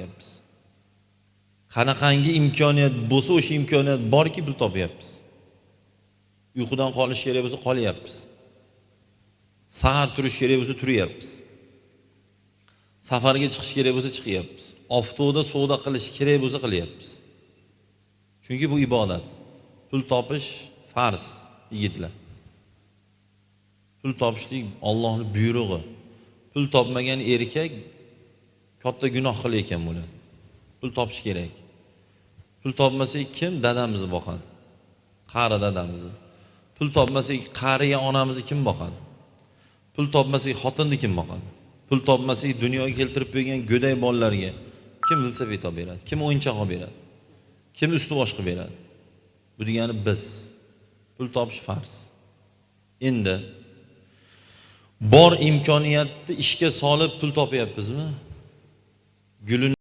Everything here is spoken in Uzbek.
qilyapmiz. Qanaqangi imkoniyat bo'lsa o'sha imkoniyat borki pul topyapmiz. Uyqudan qolish kerak bo'lsa qolyapmiz. Sahar turish kerak bo'lsa turyapmiz. Safarga chiqish kerak bo'lsa chiqyapmiz. Avtoda savdo qilish kerak bo'lsa qilyapmiz. Chunki bu ibodat. Pul topish farz, yigitlar. Pul topishlik Allohning buyrug'i. Pul topmagan erkak katta gunoh qilayotgan bo'ladi. Pul topish kerak. Pul topmasak kim dadamizni boqadi? Qari dadamizni. Pul topmasak qariya onamizni kim boqadi? Pul topmasak xotinni kim boqadi? Pul topmasak dunyoga keltirib qo'ygan go'day bolalarga kim velosiped olib beradi? Kim o'yinchoq olib beradi? Kim usti bosh qilib beradi? Bu degani biz. Pul topish farz. Endi bor imkoniyatni ishga solib pul topyapmizmi? Gulini